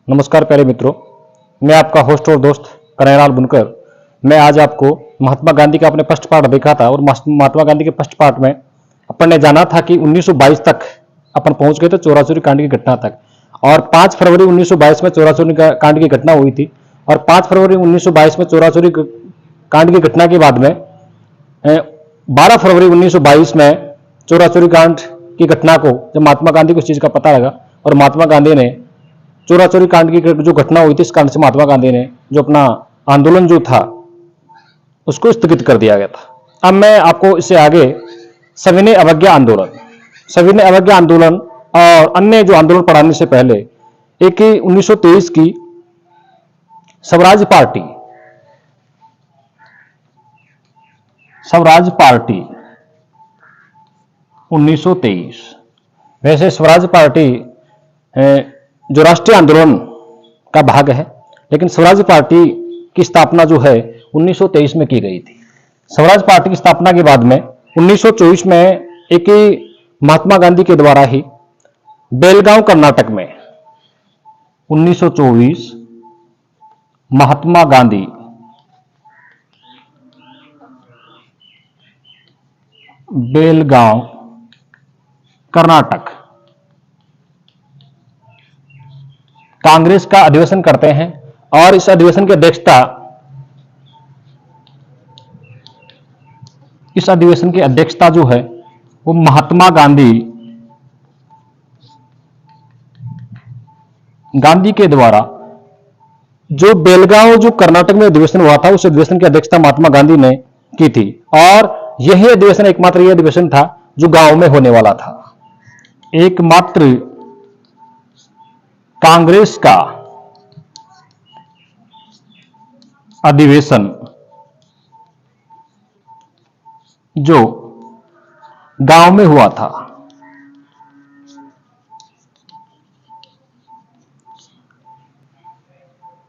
नमस्कार प्यारे मित्रों, मैं आपका होस्ट और दोस्त कन्हैयालाल बुनकर। मैं आज आपको महात्मा गांधी का अपने फर्स्ट पार्ट देखा था और महात्मा गांधी के फर्स्ट पार्ट में अपन ने जाना था कि 1922 तक अपन पहुंच गए थे चौरा चोरी कांड की घटना तक। और 5 फरवरी 1922 में चौरा चोरी कांड की घटना हुई थी और 5 फरवरी 1922 में चौरा चोरी कांड की घटना के बाद में 12 फरवरी 1922 में चौरा चोरी कांड की घटना को जब महात्मा गांधी को इस चीज का पता लगा और महात्मा गांधी ने चोरा चोरी कांड की जो घटना हुई थी, इस कांड से महात्मा गांधी ने जो अपना आंदोलन जो था उसको स्थगित कर दिया गया था। अब मैं आपको इससे आगे सविनय अवज्ञा आंदोलन और अन्य जो आंदोलन पढ़ाने से पहले एक 1923 की स्वराज पार्टी 1923। वैसे स्वराज पार्टी जो राष्ट्रीय आंदोलन का भाग है, लेकिन स्वराज पार्टी की स्थापना जो है 1923 में की गई थी। स्वराज पार्टी की स्थापना के बाद में 1924 में एक महात्मा गांधी के द्वारा ही बेलगांव कर्नाटक में 1924 महात्मा गांधी बेलगांव कर्नाटक कांग्रेस का अधिवेशन करते हैं और इस अधिवेशन की अध्यक्षता जो है वो महात्मा गांधी के द्वारा जो बेलगांव जो कर्नाटक में अधिवेशन हुआ था, उस अधिवेशन की अध्यक्षता महात्मा गांधी ने की थी। और यही अधिवेशन एकमात्र यह अधिवेशन था जो गांव में होने वाला था। एकमात्र कांग्रेस का अधिवेशन जो गांव में हुआ था।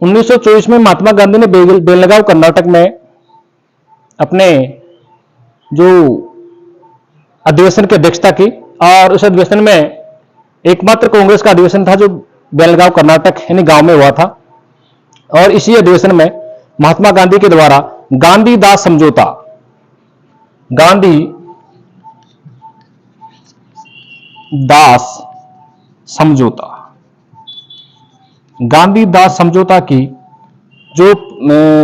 उन्नीस सौ 1924 में महात्मा गांधी ने बेलगांव कर्नाटक में अपने जो अधिवेशन की अध्यक्षता की और उस अधिवेशन में एकमात्र कांग्रेस का अधिवेशन था जो बेलगांव कर्नाटक यानी गांव में हुआ था। और इसी अधिवेशन में महात्मा गांधी के द्वारा गांधी दास समझौता की जो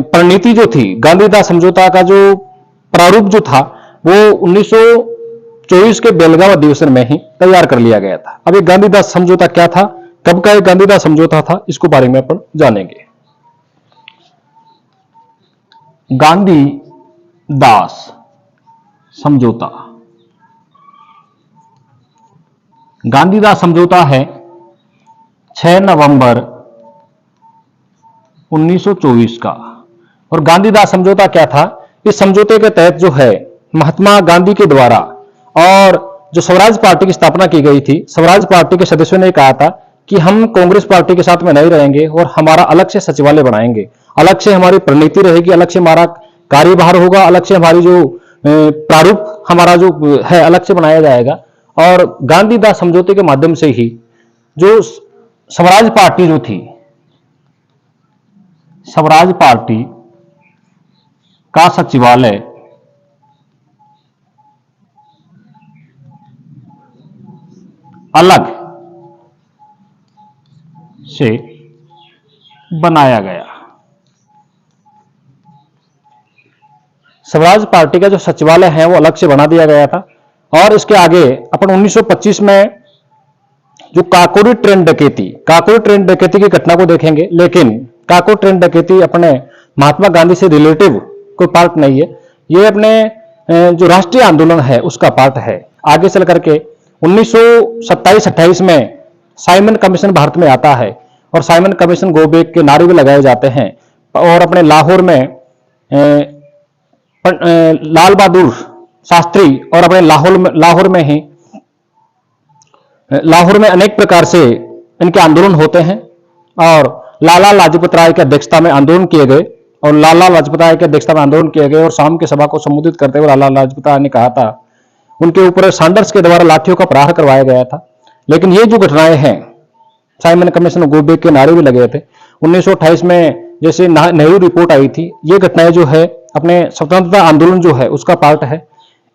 परिणति जो थी, गांधीदास समझौता का जो प्रारूप जो था वो 1924 के बेलगांव अधिवेशन में ही तैयार कर लिया गया था। अब ये गांधीदास समझौता क्या था, कब का एक गांधीदास समझौता था, इसको बारे में अपन जानेंगे। गांधीदास समझौता है 6 नवंबर 1924 का। और गांधीदास समझौता क्या था? इस समझौते के तहत जो है महात्मा गांधी के द्वारा और जो स्वराज पार्टी की स्थापना की गई थी, स्वराज पार्टी के सदस्यों ने कहा था कि हम कांग्रेस पार्टी के साथ में नहीं रहेंगे और हमारा अलग से सचिवालय बनाएंगे, अलग से हमारी प्रणीति रहेगी, अलग से हमारा कार्यभार होगा, अलग से हमारी जो प्रारूप हमारा जो है अलग से बनाया जाएगा। और गांधीदास समझौते के माध्यम से ही जो स्वराज पार्टी जो थी, स्वराज पार्टी का सचिवालय अलग से बनाया गया। स्वराज पार्टी का जो सचिवालय है वो अलग से बना दिया गया था। और इसके आगे अपन 1925 में जो काकोरी ट्रेन डकैती की घटना को देखेंगे। लेकिन काकोरी ट्रेन डकैती अपने महात्मा गांधी से रिलेटिव कोई पार्ट नहीं है, ये अपने जो राष्ट्रीय आंदोलन है उसका पार्ट है। आगे चल करके 1927-28 में साइमन कमीशन भारत में आता है और साइमन कमीशन गो बैक के नारे भी लगाए जाते हैं। और अपने लाहौर में लाल बहादुर शास्त्री और अपने लाहौर में अनेक प्रकार से इनके आंदोलन होते हैं और लाला लाजपत राय की अध्यक्षता में आंदोलन किए गए और शाम की सभा को संबोधित करते हुए लाला लाजपत राय ने कहा था, उनके ऊपर सैंडर्स के द्वारा लाठियों का प्रहार करवाया गया था। लेकिन ये जो घटनाएं हैं साइमन कमीशन, गो बैक के नारे भी लगे थे। 1928 में जैसे नेहरू रिपोर्ट आई थी, ये घटनाएं जो है अपने स्वतंत्रता आंदोलन जो है उसका पार्ट है,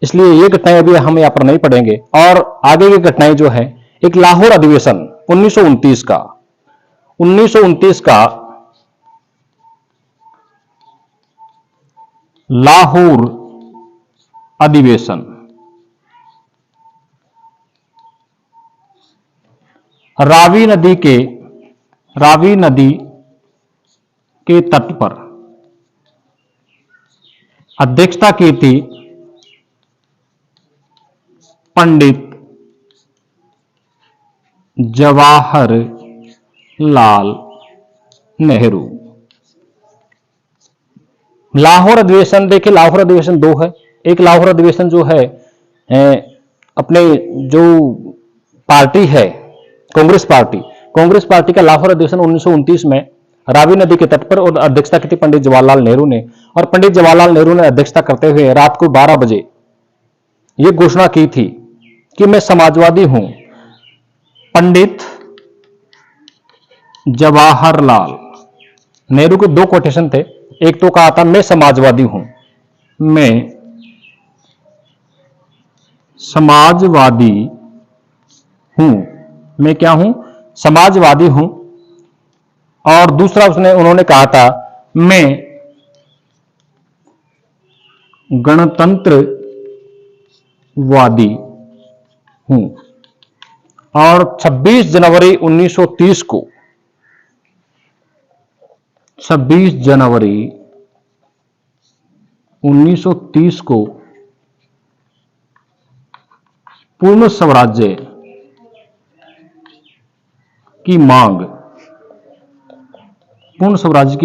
इसलिए ये घटनाएं अभी हम यहाँ पर नहीं पढ़ेंगे। और आगे की घटनाएं जो है, एक लाहौर अधिवेशन 1929 का, 1929 का लाहौर अधिवेशन, रावी नदी के तट पर अध्यक्षता की थी पंडित जवाहरलाल नेहरू। लाहौर अधिवेशन देखिए, लाहौर अधिवेशन दो है। एक लाहौर अधिवेशन जो है अपने जो पार्टी है कांग्रेस पार्टी का लाहौर अधिवेशन 1929 में रावी नदी के तट पर, और अध्यक्षता की थी पंडित जवाहरलाल नेहरू ने। और पंडित जवाहरलाल नेहरू ने अध्यक्षता करते हुए रात को 12 बजे यह घोषणा की थी कि मैं समाजवादी हूं। पंडित जवाहरलाल नेहरू के दो कोटेशन थे, एक तो कहा था मैं समाजवादी हूं, मैं समाजवादी हूं, मैं क्या हूं, समाजवादी हूं। और दूसरा उन्होंने कहा था मैं गणतंत्रवादी हूं। और 26 जनवरी 1930 को, 26 जनवरी 1930 को पूर्ण स्वराज्य की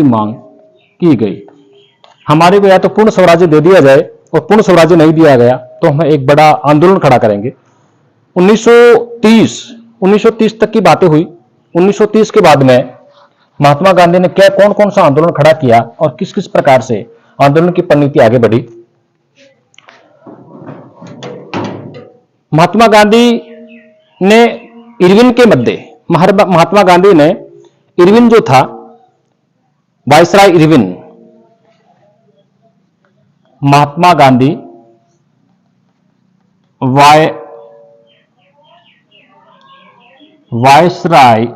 मांग की गई। हमारे को या तो पूर्ण स्वराज्य दे दिया जाए, और पूर्ण स्वराज्य नहीं दिया गया तो हम एक बड़ा आंदोलन खड़ा करेंगे। 1930 तक की बातें हुई। 1930 के बाद में महात्मा गांधी ने कौन कौन सा आंदोलन खड़ा किया और किस किस प्रकार से आंदोलन की परिणति आगे बढ़ी। महात्मा गांधी ने इरविन के मध्य, महात्मा गांधी ने इरविन जो था, viceroy Irwin, Mahatma Gandhi viceroy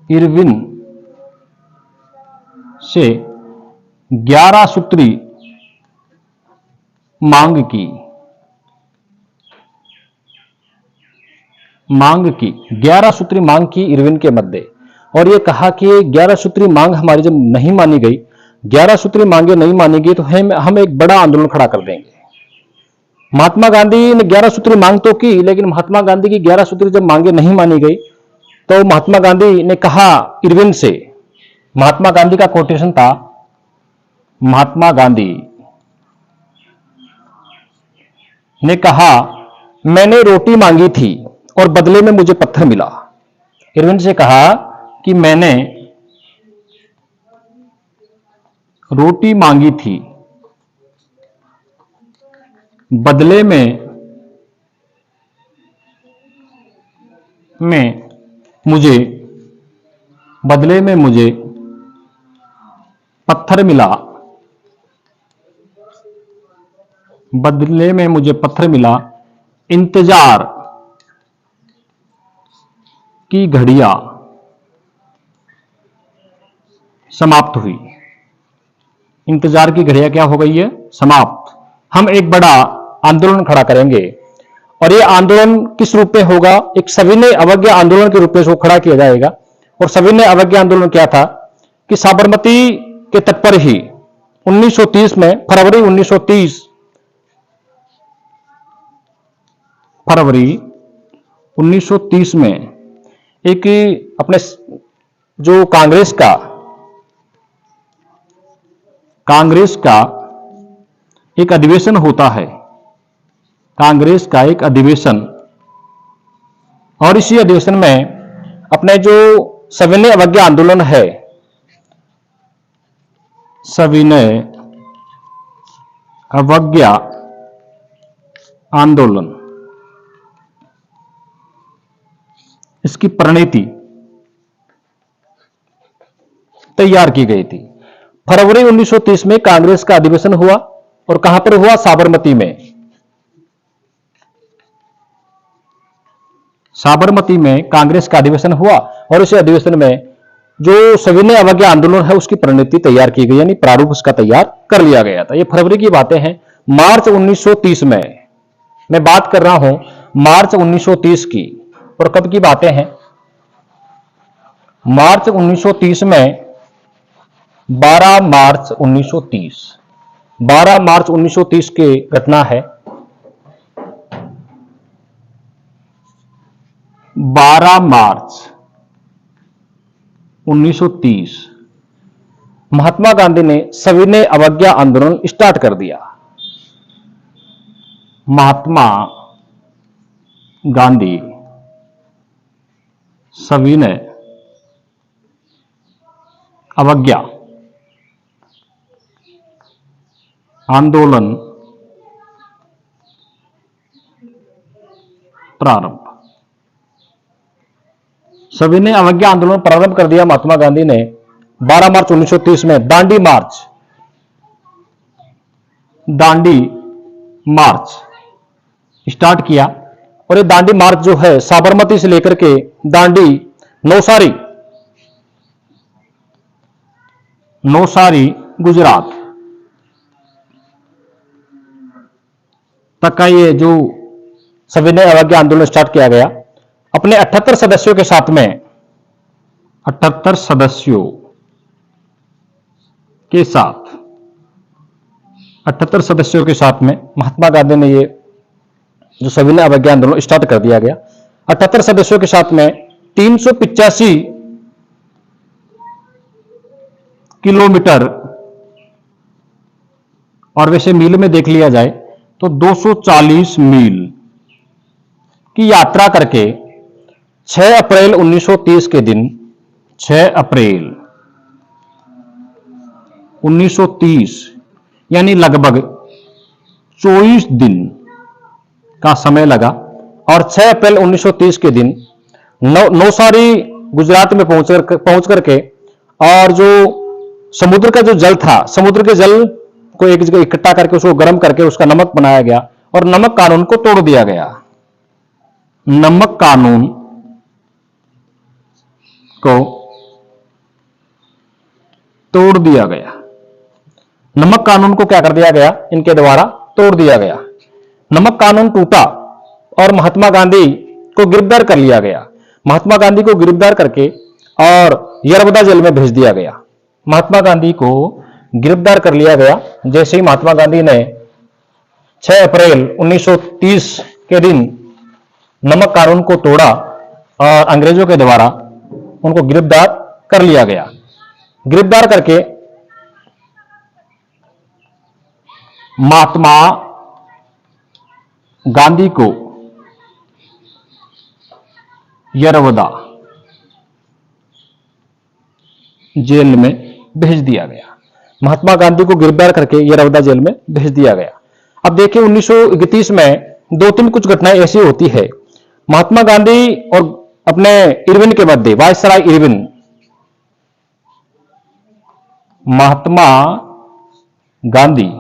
Irwin से 11 सूत्री मांग की 11 सूत्री मांग की इरविन के मध्य। और यह कहा कि 11 सूत्री मांग हमारी जब नहीं मानी गई, 11 सूत्री मांगे नहीं मानी गई, तो हम एक बड़ा आंदोलन खड़ा कर देंगे। महात्मा गांधी ने 11 सूत्री मांग तो की, लेकिन महात्मा गांधी की 11 सूत्री जब मांगे नहीं मानी गई, तो महात्मा गांधी ने कहा इरविन से, महात्मा गांधी का कोटेशन था, महात्मा गांधी ने कहा मैंने रोटी मांगी थी और बदले में मुझे पत्थर मिला। इरविन से कहा कि मैंने रोटी मांगी थी, बदले में मुझे पत्थर मिला, इंतजार की घड़ियां समाप्त हुई। इंतजार की घड़ियां क्या हो गई है, समाप्त। हम एक बड़ा आंदोलन खड़ा करेंगे, और यह आंदोलन किस रूप में होगा, एक सविनय अवज्ञा आंदोलन के रूप में इसको खड़ा किया जाएगा। और सविनय अवज्ञा आंदोलन क्या था कि साबरमती के तट पर ही 1930 में, फरवरी 1930 में एक अपने जो कांग्रेस का एक अधिवेशन होता है, कांग्रेस का एक अधिवेशन। और इसी अधिवेशन में अपने जो सविनय अवज्ञा आंदोलन है, सविनय अवज्ञा आंदोलन, इसकी प्रणीति तैयार की गई थी। फरवरी 1930 में कांग्रेस का अधिवेशन हुआ और कहां पर हुआ? साबरमती में। साबरमती में कांग्रेस का अधिवेशन हुआ और इस अधिवेशन में जो सविनय अवज्ञा आंदोलन है उसकी प्रणीति तैयार की गई, यानी प्रारूप उसका तैयार कर लिया गया था। ये फरवरी की बातें हैं। मार्च 1930 में मैं बात कर रहा हूं, मार्च 1930 की। और कब की बातें हैं? मार्च 1930 में 12 मार्च 1930, 12 मार्च 1930 की घटना है। 12 मार्च 1930 महात्मा गांधी ने सविनय अवज्ञा आंदोलन स्टार्ट कर दिया। महात्मा गांधी सविनय अवज्ञा आंदोलन प्रारंभ। सविनय अवज्ञा आंदोलन प्रारंभ कर दिया महात्मा गांधी ने 12 मार्च 1930 में। दांडी मार्च स्टार्ट किया और ये दांडी मार्च जो है साबरमती से लेकर के दांडी नौसारी गुजरात तक का ये जो सविनय अवज्ञा आंदोलन स्टार्ट किया गया अपने 78 सदस्यों के साथ में, 78 सदस्यों के साथ, 78 सदस्यों के साथ में महात्मा गांधी ने ये जो सविनय अवज्ञा आंदोलन स्टार्ट कर दिया गया। 78 सदस्यों के साथ में 385 किलोमीटर, और वैसे मील में देख लिया जाए तो 240 मील की यात्रा करके 6 अप्रैल 1930 के दिन, 6 अप्रैल 1930 यानी लगभग 24 दिन का समय लगा और 6 अप्रैल 1930 के दिन नौसारी गुजरात में पहुंच करके और जो समुद्र का जो जल था, समुद्र के जल को एक जगह इकट्ठा करके उसको गर्म करके उसका नमक बनाया गया और नमक कानून को तोड़ दिया गया। नमक कानून को तोड़ दिया गया। नमक कानून को क्या कर दिया गया? इनके द्वारा तोड़ दिया गया। नमक कानून टूटा और महात्मा गांधी को गिरफ्तार कर लिया गया। महात्मा गांधी को गिरफ्तार करके और यरवदा जेल में भेज दिया गया। महात्मा गांधी को गिरफ्तार कर लिया गया। जैसे ही महात्मा गांधी ने 6 अप्रैल 1930 के दिन नमक कानून को तोड़ा और अंग्रेजों के द्वारा उनको गिरफ्तार कर लिया गया। गिरफ्तार करके महात्मा गांधी को यरवदा जेल में भेज दिया गया। महात्मा गांधी को गिरफ्तार करके यरवदा जेल में भेज दिया गया। अब देखिए 1931 में 2-3 कुछ घटनाएं ऐसी होती है। महात्मा गांधी और अपने इरविन के मध्य, viceroy Irwin, Mahatma Gandhi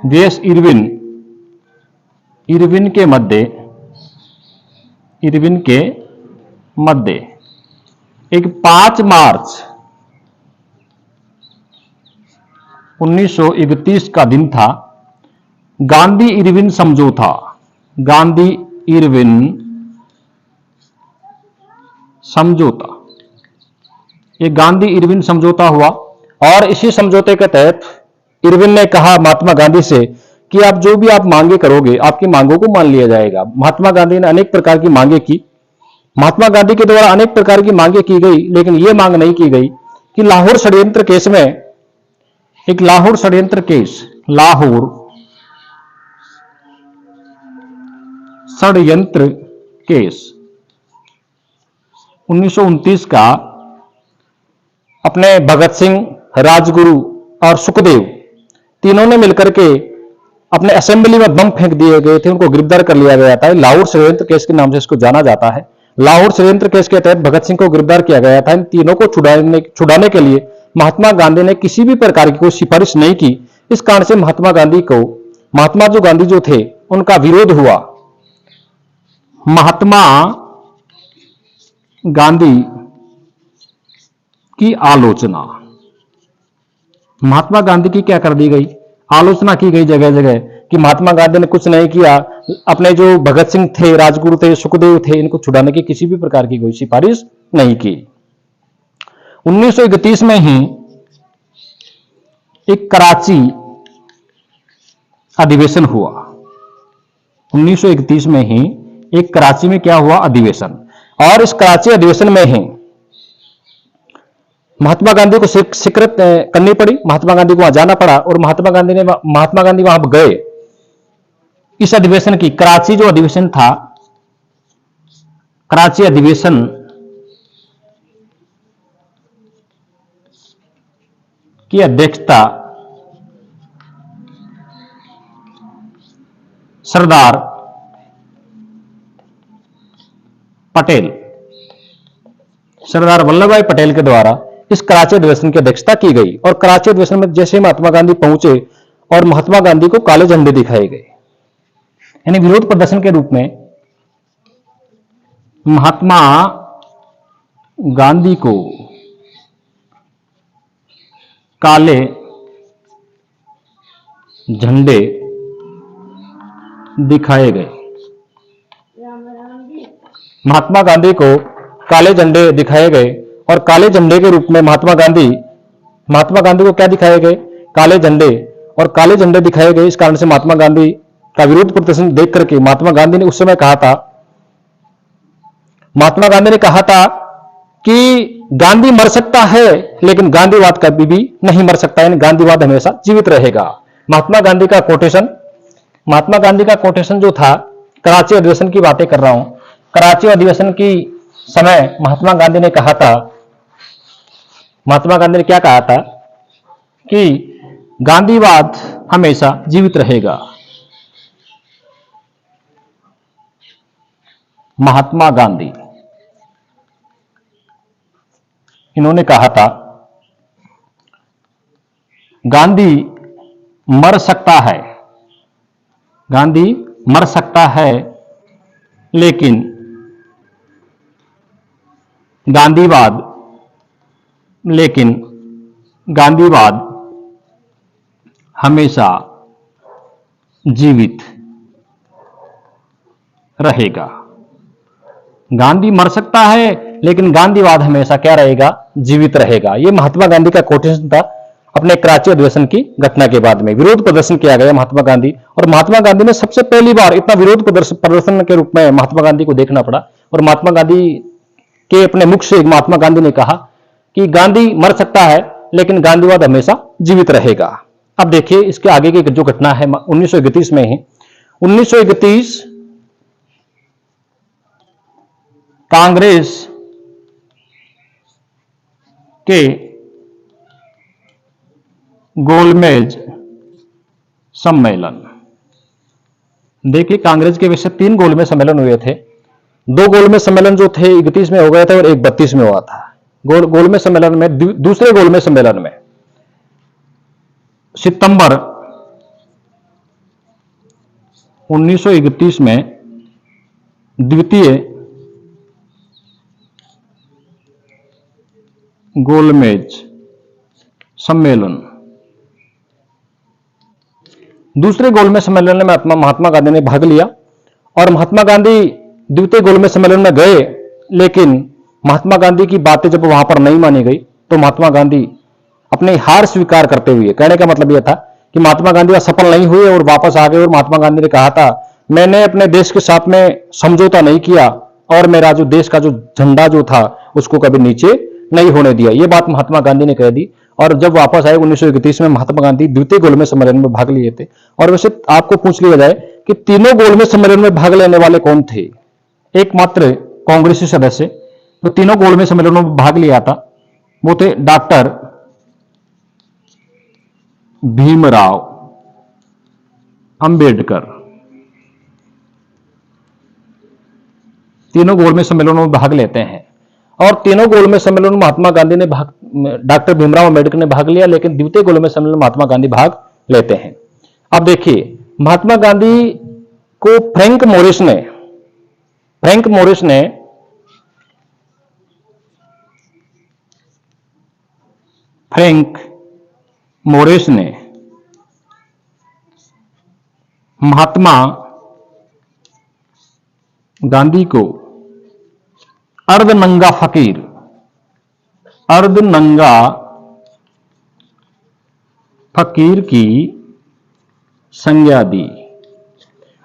JS Irwin के मध्य एक 5 मार्च 1931 का दिन था। गांधी इरविन समझौता, गांधी इरविन समझौता, ये गांधी इरविन समझौता हुआ और इसी समझौते के तहत इरविन ने कहा महात्मा गांधी से कि आप जो भी आप मांगे करोगे आपकी मांगों को मान लिया जाएगा। महात्मा गांधी ने अनेक प्रकार की मांगे की। महात्मा गांधी के द्वारा अनेक प्रकार की मांगे की गई, लेकिन यह मांग नहीं की गई कि लाहौर षड्यंत्र केस में, एक लाहौर षड्यंत्र केस, लाहौर षड्यंत्र केस 1929 का अपने भगत सिंह, राजगुरु और सुखदेव तीनों ने मिलकर के अपने असेंबली में बम फेंक दिए गए थे, उनको गिरफ्तार कर लिया गया था। लाहौर षड्यंत्र केस के नाम से इसको जाना जाता है। लाहौर षड्यंत्र केस के तहत भगत सिंह को गिरफ्तार किया गया था। इन तीनों को छुड़ाने के लिए महात्मा गांधी ने किसी भी प्रकार की कोई सिफारिश नहीं की। इस कारण से महात्मा जो गांधी जो थे उनका विरोध हुआ। महात्मा गांधी की आलोचना, महात्मा गांधी की क्या कर दी गई, आलोचना की गई जगह जगह कि महात्मा गांधी ने कुछ नहीं किया। अपने जो भगत सिंह थे, राजगुरु थे, सुखदेव थे, इनको छुड़ाने की किसी भी प्रकार की कोई सिफारिश नहीं की। 1931 में ही एक कराची अधिवेशन हुआ। 1931 में ही एक कराची में क्या हुआ, अधिवेशन। और इस कराची अधिवेशन में ही महात्मा गांधी को शिरकत करनी पड़ी, महात्मा गांधी को वहां जाना पड़ा और महात्मा गांधी वहां गए। इस अधिवेशन की, कराची जो अधिवेशन था, कराची अधिवेशन की अध्यक्षता सरदार वल्लभ भाई पटेल के द्वारा इस कराची अधिवेशन की अध्यक्षता की गई। और कराची अधिवेशन में जैसे महात्मा गांधी पहुंचे और महात्मा गांधी को काले झंडे दिखाए गए, यानी विरोध प्रदर्शन के रूप में महात्मा गांधी को काले झंडे दिखाए गए। महात्मा गांधी को काले झंडे दिखाए गए और काले झंडे के रूप में महात्मा गांधी को क्या दिखाए गए, काले झंडे, और काले झंडे दिखाए गए। इस कारण से महात्मा गांधी का विरोध प्रदर्शन देख करके महात्मा गांधी ने उस समय कहा था कि गांधी मर सकता है लेकिन गांधीवाद कभी भी नहीं मर सकता, यानी गांधीवाद हमेशा जीवित रहेगा। महात्मा गांधी का कोटेशन जो था, कराची अधिवेशन की बातें कर रहा हूं। कराची अधिवेशन की समय महात्मा गांधी ने क्या कहा था कि गांधीवाद हमेशा जीवित रहेगा। महात्मा गांधी, इन्होंने कहा था गांधी मर सकता है लेकिन गांधीवाद हमेशा जीवित रहेगा। गांधी मर सकता है लेकिन गांधीवाद हमेशा क्या रहेगा, जीवित रहेगा। यह महात्मा गांधी का कोटेशन था। अपने कराची अधिवेशन की घटना के बाद में विरोध प्रदर्शन किया गया महात्मा गांधी, और महात्मा गांधी ने सबसे पहली बार इतना विरोध प्रदर्शन के रूप में महात्मा गांधी को देखना पड़ा। और महात्मा गांधी के अपने मुख से महात्मा गांधी ने कहा कि गांधी मर सकता है लेकिन गांधीवाद हमेशा जीवित रहेगा। अब देखिए इसके आगे की जो घटना है 1931 में ही, 1931 कांग्रेस के गोलमेज सम्मेलन। देखिए कांग्रेस के वैसे 3 गोलमेज सम्मेलन हुए थे। 2 गोलमेज सम्मेलन जो थे 31 में हो गए थे और एक 32 में हुआ था। गोलमेज सम्मेलन में, दूसरे गोलमेज सम्मेलन में सितंबर 1931 में द्वितीय गोलमेज सम्मेलन, दूसरे गोलमेज सम्मेलन में महात्मा गांधी ने भाग लिया। और महात्मा गांधी द्वितीय गोलमेज सम्मेलन में गए, लेकिन महात्मा गांधी की बातें जब वहां पर नहीं मानी गई तो महात्मा गांधी अपनी हार स्वीकार करते हुए, कहने का मतलब यह था कि महात्मा गांधी असफल नहीं हुए और वापस आ गए। और महात्मा गांधी ने कहा था, मैंने अपने देश के साथ में समझौता नहीं किया और मेरा जो देश का जो झंडा जो था उसको कभी नीचे नहीं होने दिया। यह बात महात्मा गांधी ने कह दी। और जब वापस आए 1931 में महात्मा गांधी द्वितीय गोलमेज सम्मेलन में भाग लिए थे। और वैसे आपको पूछ लिया जाए कि तीनों गोलमेज सम्मेलन में भाग लेने वाले कौन थे, एकमात्र कांग्रेसी सदस्य तो तीनों गोलमेज सम्मेलनों में भाग लिया था वो थे डॉक्टर भीमराव अंबेडकर। तीनों गोलमेज सम्मेलनों में भाग लेते हैं और तीनों गोलमेज सम्मेलनों में महात्मा गांधी ने भाग, डॉक्टर भीमराव अंबेडकर ने भाग लिया, लेकिन द्वितीय गोलमेज सम्मेलन में महात्मा गांधी भाग लेते हैं। अब देखिए, महात्मा गांधी को फ्रैंक मोरिस ने महात्मा गांधी को अर्धनंगा फकीर की संज्ञा दी।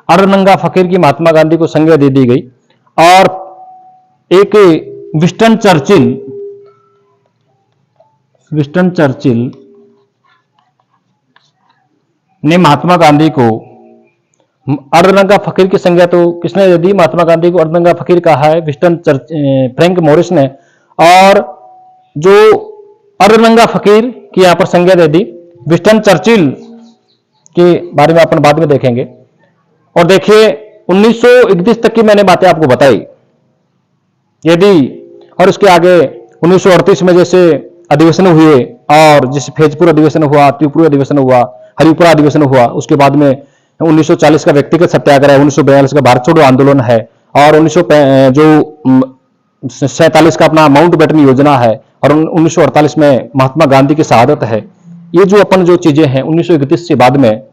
अर्धनंगा फकीर की महात्मा गांधी को संज्ञा दे दी गई और एक विंस्टन चर्चिल ने महात्मा गांधी को अर्धनंगा फकीर की संज्ञा तो किसने दे दी? महात्मा गांधी को अर्धनंगा फकीर कहा है फ्रैंक मोरिस ने, और जो अर्धनंगा फकीर की यहां पर संज्ञा दे दी विंस्टन चर्चिल के बारे में अपन बाद में देखेंगे। और देखिए 1931 तक की मैंने बातें आपको बताई, यदि और उसके आगे 1938 में जैसे अधिवेशन हुए और जैसे फैजपुर अधिवेशन हुआ, त्रिपुरा अधिवेशन हुआ, हरिपुरा अधिवेशन हुआ, उसके बाद में 1940 का व्यक्तिगत सत्याग्रह, 1942 का भारत छोड़ो आंदोलन है और 1947 का अपना माउंटबेटन योजना है और 1948 में महात्मा गांधी की शहादत है। ये जो अपन जो चीजें हैं 1931 से बाद में,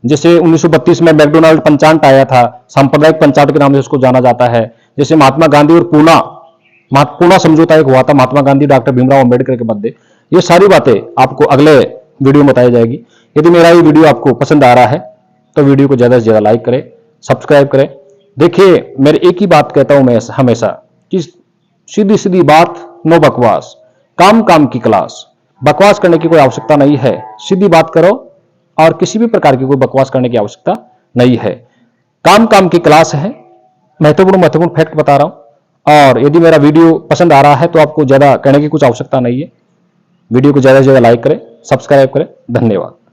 जैसे 1932 में मैकडोनाल्ड पंचांग आया था, सांप्रदायिक पंचायत के नाम से उसको जाना जाता है। जैसे महात्मा गांधी और पूना समझौता एक हुआ था महात्मा गांधी डॉक्टर भीमराव अंबेडकर के मध्य। ये सारी बातें आपको अगले वीडियो में बताई जाएगी। यदि मेरा ये वीडियो आपको पसंद आ रहा है तो वीडियो को ज्यादा से ज्यादा लाइक करें, सब्सक्राइब करें। देखिए, मेरे एक ही बात कहता हूं मैं हमेशा कि सीधी सीधी बात, नो बकवास, काम की क्लास। बकवास करने की कोई आवश्यकता नहीं है, सीधी बात करो और किसी भी प्रकार की कोई बकवास करने की आवश्यकता नहीं है। काम की क्लास है, महत्वपूर्ण फैक्ट बता रहा हूं। और यदि मेरा वीडियो पसंद आ रहा है तो आपको ज्यादा कहने की कुछ आवश्यकता नहीं है। वीडियो को ज्यादा से ज्यादा लाइक करें, सब्सक्राइब करें। धन्यवाद।